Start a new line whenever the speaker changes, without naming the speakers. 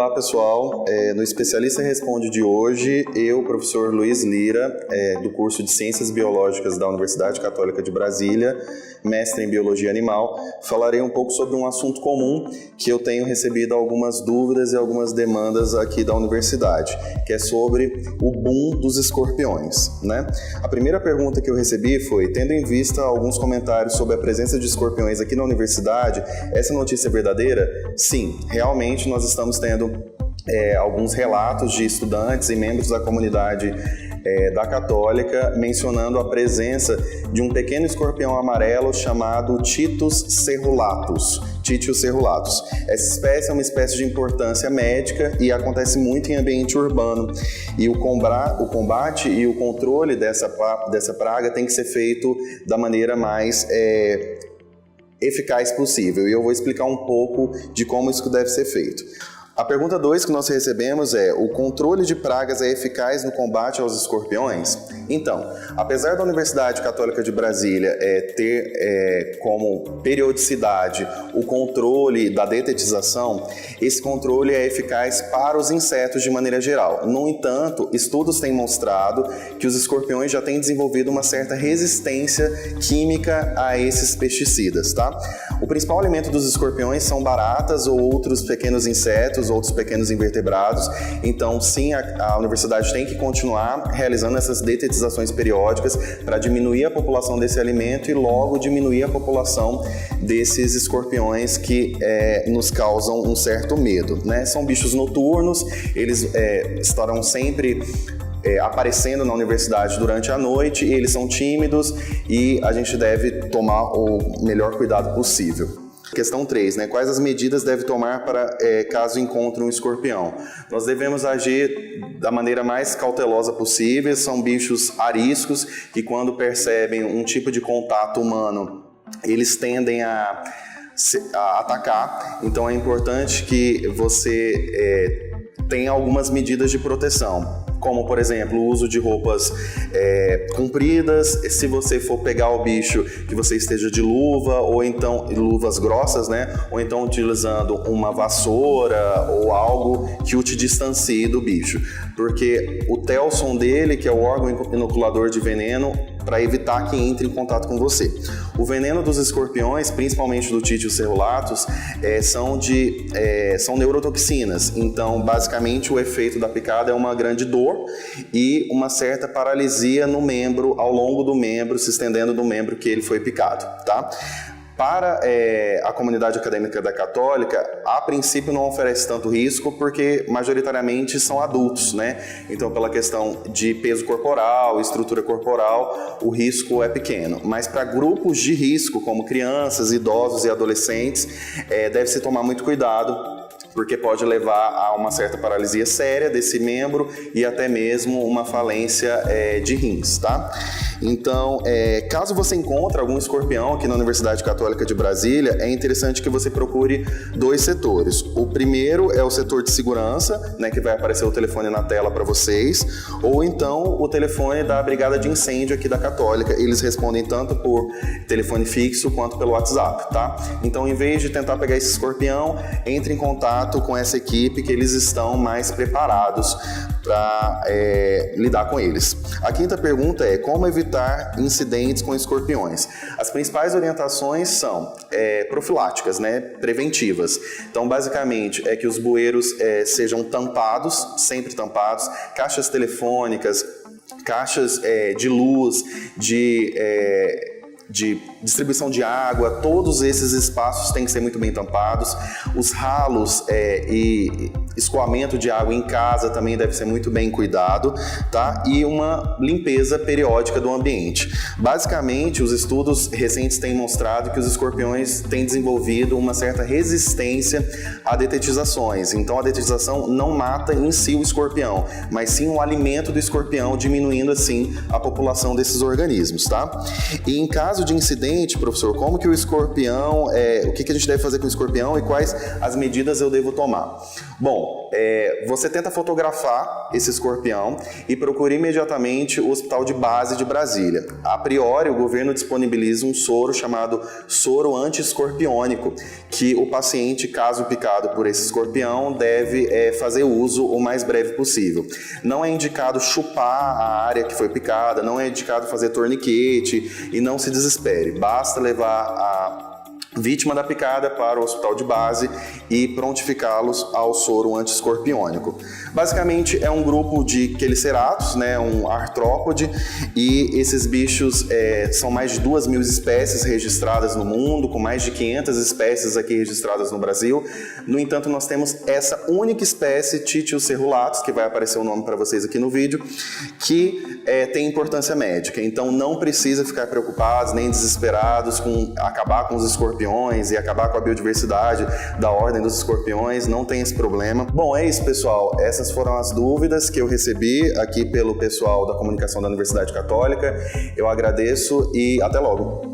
Olá pessoal, no Especialista Responde de hoje, eu, professor Luiz Lira, do curso de Ciências Biológicas da Universidade Católica de Brasília, mestre em Biologia Animal, falarei um pouco sobre um assunto comum que eu tenho recebido algumas dúvidas e algumas demandas aqui da universidade, que é sobre o boom dos escorpiões, né? A primeira pergunta que eu recebi foi, tendo em vista alguns comentários sobre a presença de escorpiões aqui na universidade, essa notícia é verdadeira? Sim, realmente nós estamos tendo alguns relatos de estudantes e membros da comunidade da Católica mencionando a presença de um pequeno escorpião amarelo chamado Titus cerulatus. Titius cerulatus. Essa espécie é uma espécie de importância médica e acontece muito em ambiente urbano. E o combate e o controle dessa praga tem que ser feito da maneira mais eficaz possível. E eu vou explicar um pouco de como isso deve ser feito. A pergunta 2 que nós recebemos é: o controle de pragas é eficaz no combate aos escorpiões? Então, apesar da Universidade Católica de Brasília ter como periodicidade o controle da detetização, esse controle é eficaz para os insetos de maneira geral. No entanto, estudos têm mostrado que os escorpiões já têm desenvolvido uma certa resistência química a esses pesticidas, tá? O principal alimento dos escorpiões são baratas ou outros pequenos insetos, outros pequenos invertebrados. Então, sim, a universidade tem que continuar realizando essas detetizações periódicas para diminuir a população desse alimento e logo diminuir a população desses escorpiões que nos causam um certo medo, né? São bichos noturnos, eles estarão sempre aparecendo na universidade durante a noite, e eles são tímidos e a gente deve tomar o melhor cuidado possível. Questão 3, né? Quais as medidas deve tomar para caso encontre um escorpião? Nós devemos agir da maneira mais cautelosa possível. São bichos ariscos que, quando percebem um tipo de contato humano, eles tendem a atacar. Então é importante que você tenha algumas medidas de proteção, como, por exemplo, o uso de roupas compridas. Se você for pegar o bicho, que você esteja de luva, ou então luvas grossas, né? Ou então utilizando uma vassoura ou algo que o te distancie do bicho. Porque o telson dele, que é o órgão inoculador de veneno, para evitar que entre em contato com você. O veneno dos escorpiões, principalmente do Titius cerulatus, são neurotoxinas. Então, basicamente, o efeito da picada é uma grande dor e uma certa paralisia no membro, ao longo do membro, se estendendo do membro que ele foi picado, tá? Para a comunidade acadêmica da Católica, a princípio não oferece tanto risco, porque majoritariamente são adultos, né? Então, pela questão de peso corporal, estrutura corporal, o risco é pequeno. Mas para grupos de risco, como crianças, idosos e adolescentes, deve-se tomar muito cuidado, porque pode levar a uma certa paralisia séria desse membro e até mesmo uma falência de rins, tá? Então, caso você encontre algum escorpião aqui na Universidade Católica de Brasília, é interessante que você procure 2 setores. O primeiro é o setor de segurança, né, que vai aparecer o telefone na tela para vocês, ou então o telefone da Brigada de Incêndio aqui da Católica. Eles respondem tanto por telefone fixo quanto pelo WhatsApp, tá? Então, em vez de tentar pegar esse escorpião, entre em contato com essa equipe, que eles estão mais preparados para lidar com eles. A quinta pergunta é: como evitar incidentes com escorpiões? As principais orientações são profiláticas, né, preventivas. Então, basicamente, é que os bueiros sejam tampados, sempre tampados, caixas telefônicas, caixas de luz, de distribuição de água, todos esses espaços têm que ser muito bem tampados. Os ralos e escoamento de água em casa também deve ser muito bem cuidado, tá? E uma limpeza periódica do ambiente. Basicamente, os estudos recentes têm mostrado que os escorpiões têm desenvolvido uma certa resistência a detetizações. Então, a detetização não mata em si o escorpião, mas sim o alimento do escorpião, diminuindo assim a população desses organismos, tá? E em caso de incidente, professor, como que o escorpião, o que a gente deve fazer com o escorpião e quais as medidas eu devo tomar? Bom, você tenta fotografar esse escorpião e procura imediatamente o Hospital de Base de Brasília. A priori, o governo disponibiliza um soro chamado soro anti-escorpiônico, que o paciente, caso picado por esse escorpião, deve fazer uso o mais breve possível. Não é indicado chupar a área que foi picada, não é indicado fazer torniquete e não se desespere. Basta levar a vítima da picada para o hospital de base e prontificá-los ao soro anti-escorpiônico. Basicamente é um grupo de queliceratos, né, um artrópode, e esses bichos são mais de 2.000 espécies registradas no mundo, com mais de 500 espécies aqui registradas no Brasil. No entanto, nós temos essa única espécie, Titius cerulatus, que vai aparecer o nome para vocês aqui no vídeo, que tem importância médica. Então não precisa ficar preocupados nem desesperados com acabar com os escorpiões e acabar com a biodiversidade da ordem dos escorpiões, não tem esse problema. Bom, é isso, pessoal. Essas foram as dúvidas que eu recebi aqui pelo pessoal da comunicação da Universidade Católica. Eu agradeço e até logo.